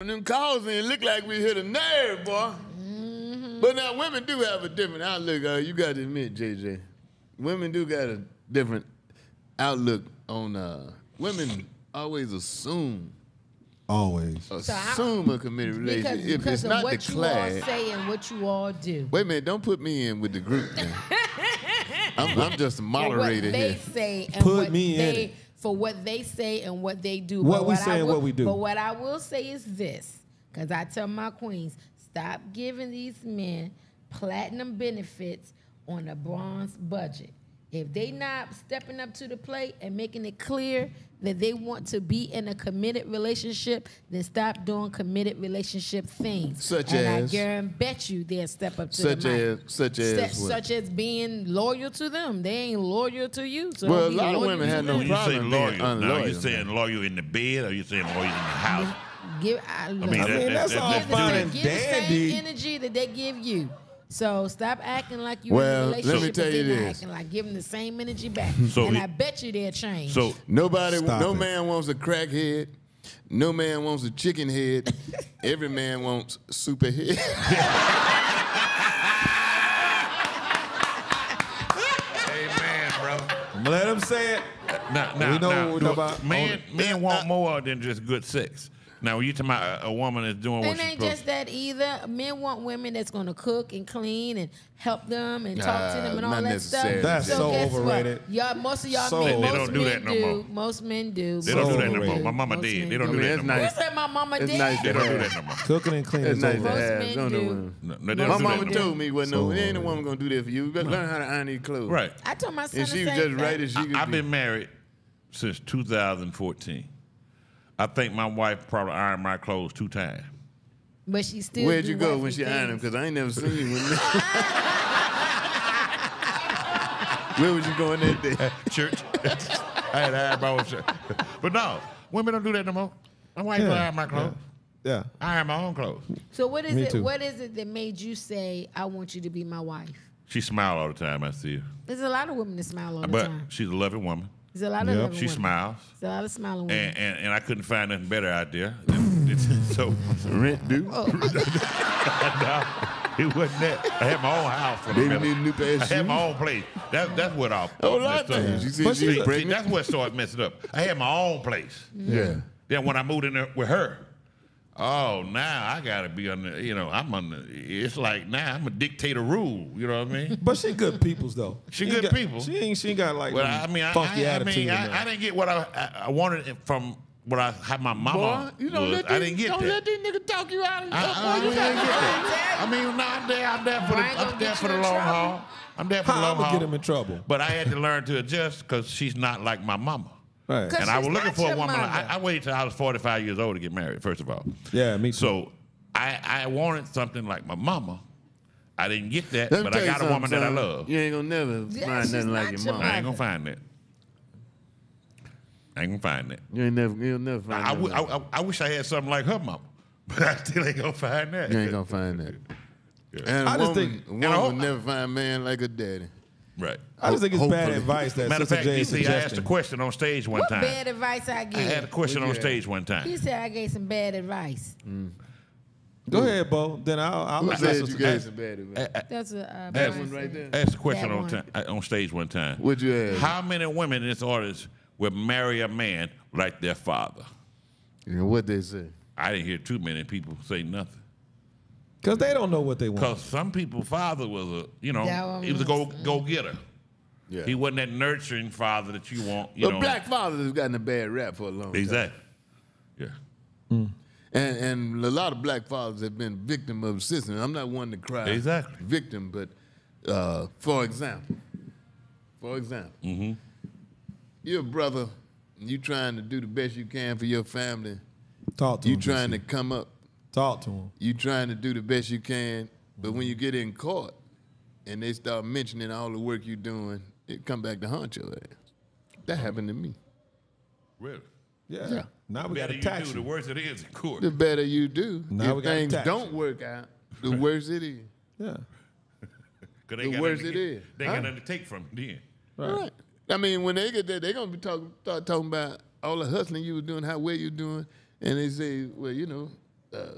Them calls and it look like we hit a nerve, boy. But now women do have a different outlook. You got to admit, JJ, women do got a different outlook on. Women always assume. Always. Assume a committed relationship. If because it's of not what declared. you all say and what you all do. Wait a minute, don't put me in with the group, man. I'm just a moderator what they here. say and Put what me in they, it. for what they say and what they do. What we say and what we do. But what I will say is this, because I tell my queens, stop giving these men platinum benefits on a bronze budget. If they not stepping up to the plate and making it clear that they want to be in a committed relationship, then stop doing committed relationship things. Such and as? I guarantee you they'll step up to the mic. Such as what? Such as being loyal to them. They ain't loyal to you. So Well, a be lot of loyal women to have no them. When you say problem being loyal, now unloyal, you saying loyal in the bed or you saying loyal in the house? I mean, that's all that's fine different. and give the dandy. same energy that they give you. So stop acting like you're Well, in a let relationship me tell and you then this. acting like give them the same energy back. So and he- I bet you they'll change. So no Stop it. man wants a crackhead. No man wants a chicken head. Every man wants super head. amen, brother. Let him say it. Now, We know what we're look, talking about. men want more than just good sex. Now, when you talking about a woman that's doing what it she's ain't supposed just that either. Men want women that's gonna cook and clean and help them and talk to them and all not that stuff. necessarily. That's so guess overrated. What? Y'all, most of y'all So men, They most don't do men that no do. more. Most men do. They don't do that no more. overrated. My mama Most did. men They don't do. do that I no mean, more. You that's said my mama It's did. nice They to don't do have. that no more. Cooking and cleaning It's is nice to overrated. have. men Don't know do. women. No, they My don't do mama that no more. told me, well, no, ain't a woman gonna do that for you. You better learn how to iron these clothes. Right. I told my son And the she was same just thing. right as she could I've be. been married since 2014. I think my wife probably ironed my clothes 2 times. But she still. Where'd do you go when wifey she ironed them? things. Because I ain't never seen you. Where was you going that day? Church. I had to iron my own shirt. But no, women don't do that no more. My wife don't iron my clothes. Yeah. I iron my own clothes. So what is Me it? too. What is it that made you say, "I want you to be my wife"? She smile all the time, I see her. There's a lot of women that smile all the But time. she's a loving woman. There's a lot of Yep. loving She women. smiles. There's a lot of smiling women. And I couldn't find nothing better out there. So Rent due. Oh. it wasn't that. I had my own house for the Baby minute. need a new pair of I had my shoes. own place. That's what I A lot of things. You But see, she's she's pregnant. that's what started messing up. I had my own place. Yeah. Then when I moved in there with her, oh, now I gotta be on the, I'm on the, it's like now I'm a dictator rule, you know what I mean? But she good peoples though. She ain't good got- people. She ain't got like Well, them I mean, funky attitude. I didn't get what I wanted from what I had my mama. Boy, you don't was. let I these, didn't get don't that. let these niggas talk you out of I you didn't get that. I mean, no, I'm there for Brian gonna I'm there get for you the in long trouble. haul. I'm there for the How long I'm gonna haul. get him in trouble? But I had to learn to adjust because she's not like my mama. Right. 'Cause And I was she's looking not for a your woman. mother. I waited till I was 45 years old to get married, first of all. Yeah, me too. So I wanted something like my mama. I didn't get that, Let me but tell I you got a woman something, that I son. love. You ain't gonna never Yeah, find she's nothing like not your your mom. I ain't gonna find that. I ain't gonna find that. You'll never find I, nothing like I wish I had something like her mama, but I still ain't gonna find that. You ain't gonna find that. And I a just woman, think- a woman will never find a man like a daddy. Right. I just think it's bad Hopefully. advice that Matter of Sister fact, J you is see, I asked a suggesting. question on stage one What time. bad advice I I give? had a question on stage one He time. said I gave some bad advice. Go ahead, Bo. Then I'll Who let said Sister you J. gave some bad advice? That's a That Brian one right said. there. I asked a question That on stage one time. What'd you ask? How many women in this audience would marry a man like their father? You know what they say? I didn't hear too many people say nothing. Because they don't know what they want. Because some people's father was he was a Mm. go getter. Yeah. He wasn't that nurturing father that you want. You But know. black fathers have gotten a bad rap for a long time. Exactly. Yeah. And a lot of black fathers have been victim of the system. I'm not one to cry Exactly. victim, but for example, you're a brother, and you trying to do the best you can for your family. Talk to You him. trying to JC. come up. Talk to him. You trying to do the best you can, but when you get in court and they start mentioning all the work you're doing, it come back to haunt your ass. That happened to me. Really. Yeah. Now we got Better to you tax do, the you. worse it is in court. The better you do. Now we if gotta things tax don't you. work out, the worse it is. Yeah. 'Cause the got worse nothing it to is. They Huh? got nothing to take from it then. Right. I mean, when they get there, they're gonna be start talking about all the hustling you were doing, how well you're doing, and they say, well,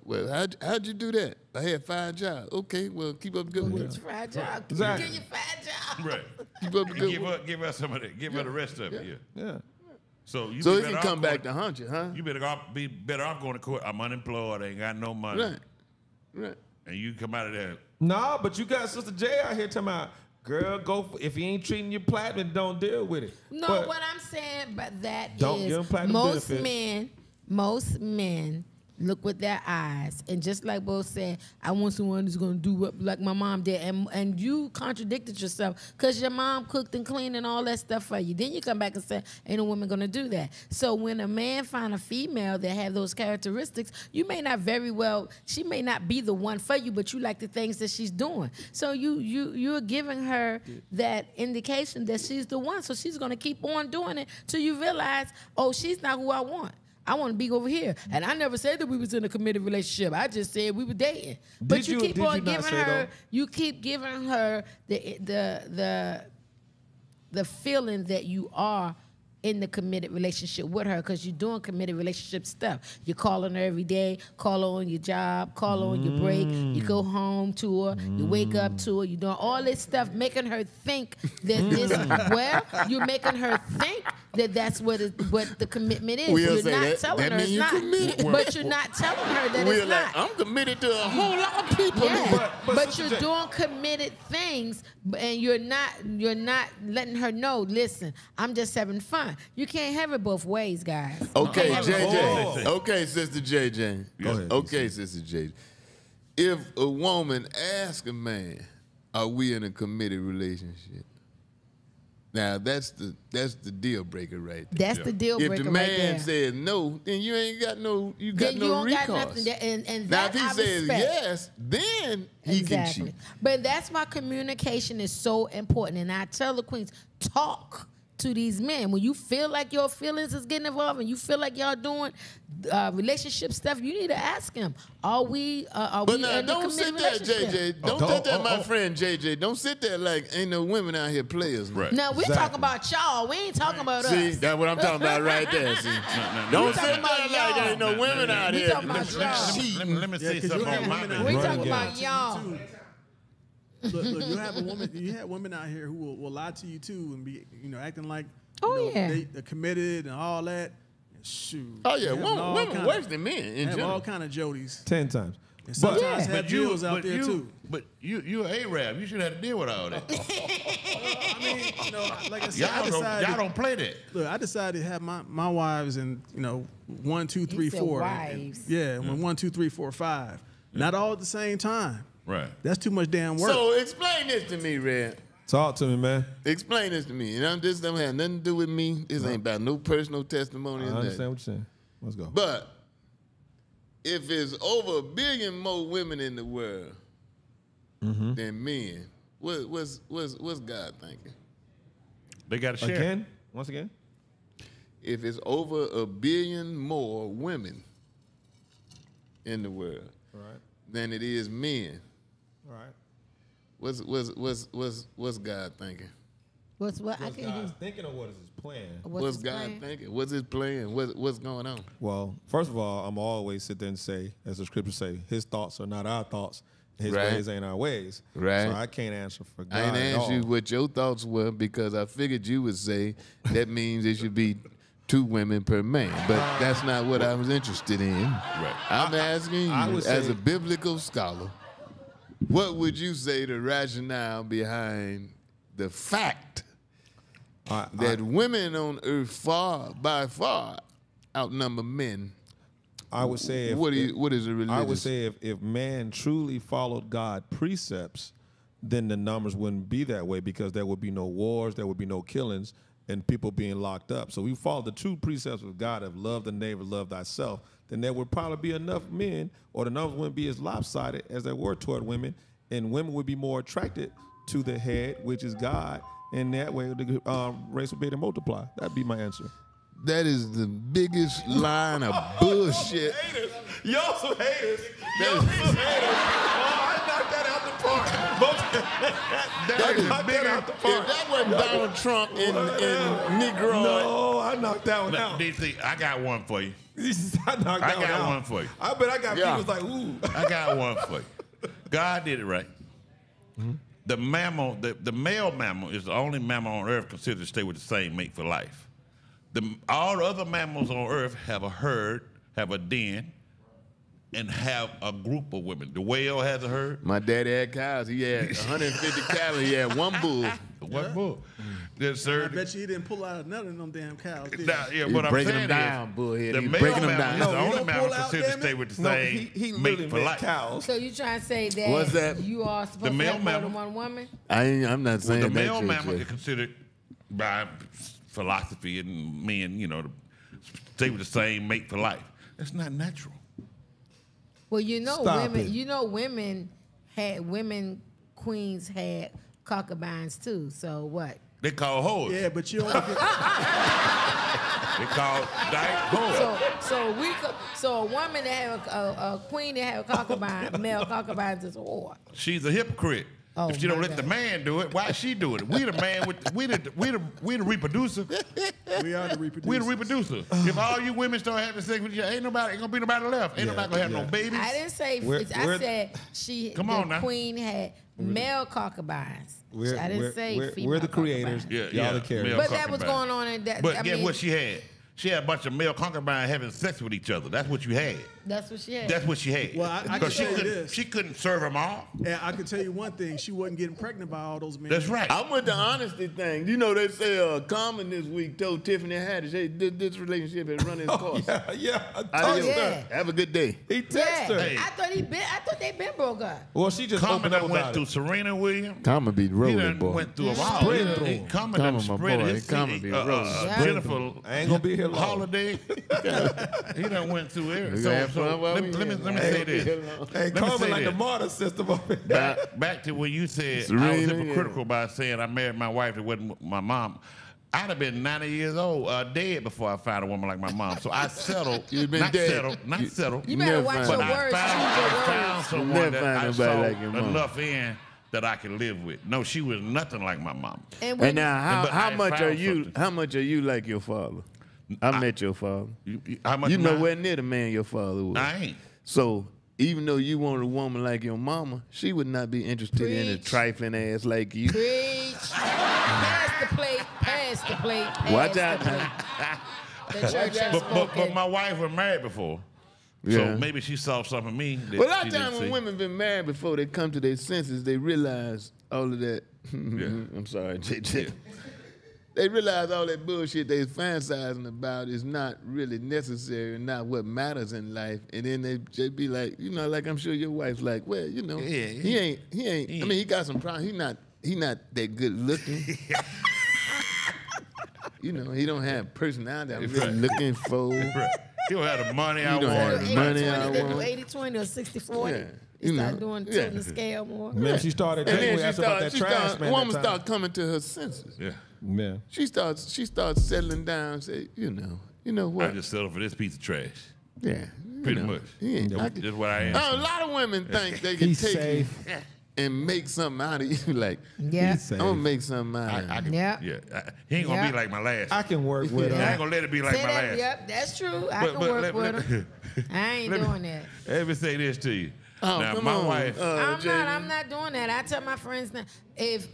well, how'd you do that? I had 5 jobs. Okay, well, keep up the good work. Get your 5 jobs. Exactly. Get your 5 jobs. Right. Keep up the good work. Give her some of that. Give her the rest of it. Yeah. Yeah. So you So be he can better come off back going- to hunt you, huh? You be better off going to court. I'm unemployed. I ain't got no money. Right. And you come out of there. Nah, but you got Sister J out here talking about, girl, if he ain't treating you platinum, don't deal with it. No, But what I'm saying, but that Don't is give 'em platinum most benefits. men look with their eyes, and just like Bo said, I want someone who's gonna do what like my mom did, and you contradicted yourself because your mom cooked and cleaned and all that stuff for you. Then you come back and say, ain't no woman gonna do that. So when a man find a female that have those characteristics, you may not she may not be the one for you, but you like the things that she's doing. So you're giving her that indication that she's the one. So she's gonna keep on doing it till you realize, oh, she's not who I want. I want to be over here. And I never said that we was in a committed relationship. I just said we were dating. But Did you keep not on giving say her, though? you keep giving her the feeling that you are in the committed relationship with her because you're doing committed relationship stuff. You're calling her every day, call her on your job, call her on your break. You go home to her, you wake up to her. You're doing all this stuff, making her think that this you're making her think that that's what the commitment is. We'll You're say not that- telling that her mean it's you not. committed. But you're not telling her that We're it's like, not. I'm committed to a whole lot of people. Yeah, But but Sister you're J- doing committed things, and you're not letting her know. Listen, I'm just having fun. You can't have it both ways, guys. Okay, You can't have it both ways. JJ. Okay, Sister JJ. Go ahead, Okay, Sister JJ. If a woman asks a man, "Are we in a committed relationship?" Now that's the deal breaker right there. That's the deal If breaker the right man there. says no, then you ain't got no Then you don't got recourse. nothing. And Now that if he I says respect. yes, then he can cheat. But that's why communication is so important. And I tell the queens, talk to these men. When you feel like your feelings is getting involved and you feel like y'all doing relationship stuff, you need to ask him, are we But in now, a don't committed sit there, relationship? JJ. Don't sit there, my friend JJ. Don't sit there like ain't no women out here players. Right. No, we're Exactly. talking about y'all. We ain't talking about See, us. that's what I'm talking about right there. See, don't sit there like there ain't no women out We here. talking about y'all. Let me say something on my We man. talking game. about y'all. Look, you have a woman. You have women out here who will lie to you too and be, acting like, they're committed and all that. Shoot. Oh yeah, Having all women kind worse of- than men in have all general. kind of jodies. 10 times. And But sometimes have deals out there too. But you're Arab. You should have to deal with all that. I mean, like I said, y'all don't play that. Look, I decided to have my wives in 1, 2, 3, said 4. wives. Yeah, 1, 2, 3, 4, 5. Not all at the same time. Right. That's too much damn work. So explain this to me, Red. talk to me, man. Explain this to me. And this don't have nothing to do with me. This ain't about no personal testimony. I or nothing. understand what you're saying. Let's go. But if it's over 1 billion more women in the world than men, what's God thinking? They got to share. Again? Once again? If it's over 1 billion more women in the world All right. than it is men, All right. what's God thinking? What's what I What's can God's do? thinking or what is his plan? What's his God plan? thinking? What's his plan? What's going on? Well, first of all, I'm always sit there and say, as the scriptures say, his thoughts are not our thoughts. His Right. ways ain't our ways. Right. So I can't answer for God I ain't at asked you all. what your thoughts were because I figured you would say that means it should be 2 women per man. But that's not what I was interested in. Right. I'm asking I you, would as say- a biblical scholar, what would you say the rationale behind the fact that women on earth by far outnumber men? I would say What is a religious? I would say if man truly followed God's precepts, then the numbers wouldn't be that way because there would be no wars, there would be no killings, and people being locked up. So we follow the true precepts of God of love the neighbor, love thyself, then there would probably be enough men, or the numbers wouldn't be as lopsided as they were toward women, and women would be more attracted to the head, which is God, and that way the race would be able to multiply. That'd be my answer. That is the biggest line of bullshit. Y'all some haters. Y'all some haters. Oh, I knocked that out the park. That is bigger. If that wasn't Donald Trump in Negro. No, I knocked that one out. DC, I got one for you. I knocked that one out. I got one for you. I bet I got people like, ooh. I got one for you. God did it right. Mm-hmm. The mammal, the male mammal is the only mammal on Earth considered to stay with the same mate for life. All the other mammals on Earth have a herd, have a den, and have a group of women. The whale has a herd. My daddy had cows. He had 150 cattle. He had one bull. One bull. Yes, sir. I bet you he didn't pull out none of them damn cows. Did Now, yeah, He's what I'm breaking saying them down, is, bullhead. the He's male breaking them mammal down. is the No, he only don't mammal pull out, considered to damn stay it. with the No, same he mate literally for meant life. cows. So you trying to say that, What's that? you are supposed The to male have more than mammal? one woman? I'm not saying The that. male Jay, mammal Jay. is considered by philosophy and men, to stay with the same mate for life. That's not natural. Well, you know, Stop women. it. You know, women queens had concubines too. So what? They call hoes. Yeah, but you don't get. They call dyke hoes. So a woman that have a queen that have a concubine, male concubines is a whore. She's a hypocrite. Oh, if she don't my let the God. man do it, why is she doing it? We the man with we the reproducer. We are the reproducers. We the reproducer. If all you women start having sex with each other, ain't gonna be nobody left. Ain't nobody gonna have no babies. I didn't say. I said the queen had male concubines. I didn't say female. We're the creators. concubines. Yeah, Y'all the characters. But that was going on in that. But I guess mean, what she had? She had a bunch of male concubines having sex with each other. That's what you had. That's what she had. That's what she had. Well, I can Because tell you this. she couldn't serve them all. And I can tell you one thing: she wasn't getting pregnant by all those men. That's right. I'm with the honesty thing. You know, they say Common this week told Tiffany Haddish, hey, this relationship has run its course. Yeah. Have a good day. He texted her. Hey. I thought they been broke up. Well, she just Common opened up done went about through it. Serena Williams. Common be He rolling, done boy. went through a Yeah. while. Spread through. Common done Common, my spread boy. his Common be rolling. Jennifer I ain't gonna be here long. Holiday. He done went through We everything. gonna have fun while let we me here. say this. Hey, Let me Carmen say like the this. martyr system of it. Back to when you said I was Serena, hypocritical by saying I married my wife that wasn't my mom. I'd have been 90 years old, dead before I found a woman like my mom. So I settled. You've been not dead. settled. Not settled. You better Never watch find your But words. I Choose your found words. someone Never that find I nobody saw like your mom. enough in that I could live with. No, she was nothing like my mom. And when And now, But how I much are found you? something. How much are you like your father? I met your father. How much You am I? nowhere near the man your father was. I ain't. So even though you wanted a woman like your mama, she would not be interested in a Preach. trifling ass like you. preach, pass the plate, pass the plate, pass Watch the out plate. now. The church has But spoken. my wife was married before. Yeah. So maybe she saw something in me that Well, a lot she of didn't times when see. women been married before they come to their senses, they realize all of that. I'm sorry, JJ. They realize all that bullshit they fantasizing about is not really necessary and not what matters in life. And then they just be like, like I'm sure your wife's like, well, Yeah, he ain't. I mean, he got some problems. He not that good looking. He don't have personality I'm really looking for. He don't have the money I don't have want. the money I 80-20, they do want. 80-20 or 60-40. Yeah. They start doing tilting the scale more. Man, she started And dating. then We asked her about that trash man. woman that time. start coming to her senses. Yeah. Man. She starts settling down and say, you know I what? just settled for this piece of trash. Yeah. Pretty much. That's what I am. A lot of women think they can He's take safe. you and make something out of you. Like, Yeah. He's safe. I'm gonna make something out of I you. can, Yeah. He ain't gonna Yeah. be like my last. I can work with I her. ain't gonna let it be like Say my that, last. yep, that's true. I But- can but work let- with her. I ain't doing that. Let me say this to you. Oh, now, come my on, wife. I'm not doing that. I tell my friends now, if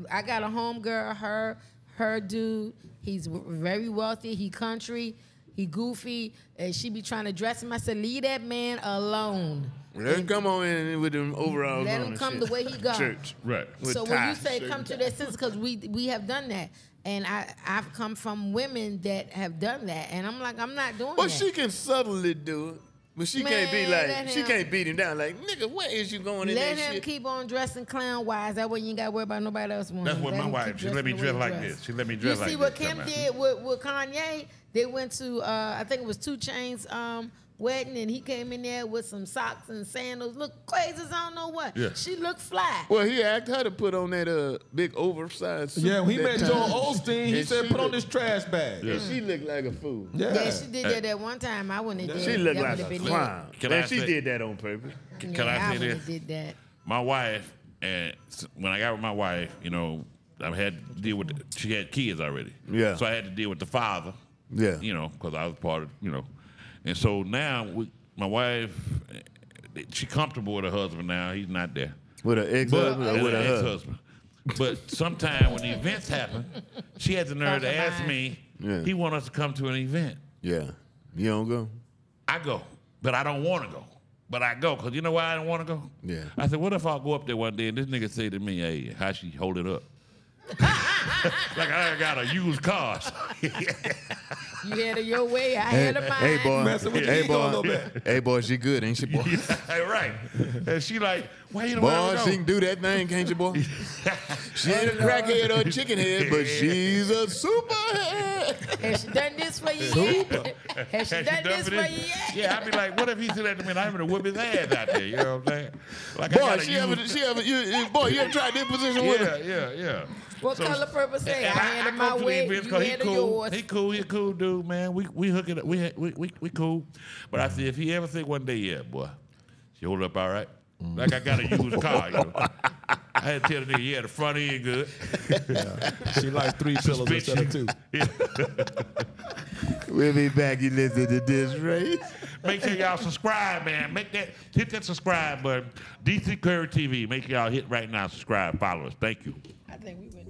I got a home girl, her dude, he's very wealthy, he country, he goofy, and she be trying to dress him. I said, leave that man alone. Let him come on in with them overalls Let on him and come shit. the way he go. Church. Right. With So when you ties. say come to their senses, because we have done that, and I've come from women that have done that, and I'm like, I'm not doing Well, that. she can subtly do it, but she can't be Man, let like, she him- can't beat him down. Like, nigga, where is you going in Let that him shit? keep on dressing clown wise. That way you ain't got to worry about nobody else wanting. That's what my wife. She let me dress like this. She let me dress You like see this. what Kim did with Kanye? They went to I think it was 2 Chainz wedding and he came in there with some socks and sandals, look crazy as I don't know what. Yeah. She looked fly. Well, he asked her to put on that big oversized suit. Yeah, when he that met time. Joel Osteen, he And said, she put on looked- this trash bag. And she looked like a fool. Yeah, she did that one time. I wouldn't have did She it. looked That like would've a been clown. Can Man, I she say- did that on purpose. it. Can I say wouldn't this? have did that. My wife, and when I got with my wife, you know, I had to deal with, she had kids already. Yeah. So I had to deal with the father. Yeah. You know, because I was part of, you know. And so now, my wife, she comfortable with her husband now. He's not there. With her ex-husband or with her husband? ex-husband. But sometimes when the events happen, she has the nerve to ask me, Yeah. he want us to come to an event. Yeah. You don't go? I go, but I don't want to go. But I go, because you know why I don't want to go? Yeah. I said, what if I go up there one day and this nigga say to me, hey, how she hold it up? Like I got a used car. You had it your way, I had it mine. Hey, boy. Messing with your Hey, ego a boy. little bit. Hey, boy, she good, ain't she, boy? Right. And she like, why you don't Boy, want she to can go? do that thing, can't you, boy? She ain't a crackhead or a chicken head, but she's a superhead. Has she done this for you yet? Has she done this for you yet? Yeah, I'd be like, what if he said that to me and I'm gonna whip his ass out there? You know what I'm saying? Like Boy, I you ever tried that position with her? Yeah. What So- color purple say? I And handed go my to the way, events you 'cause he handed cool. yours. He a cool dude, man. We hook it up. We cool. But I said, if he ever say one day, yeah, boy, she hold up all right. Like I got a used car, you know. I had to tell the nigga, yeah, the front end good. She likes 3 pillows instead of 2. Yeah. We'll be back. You listen to DisRace. Make sure y'all subscribe, man. Hit that subscribe button. DC Curry TV. Make sure y'all hit right now, subscribe, follow us. Thank you. I think we went.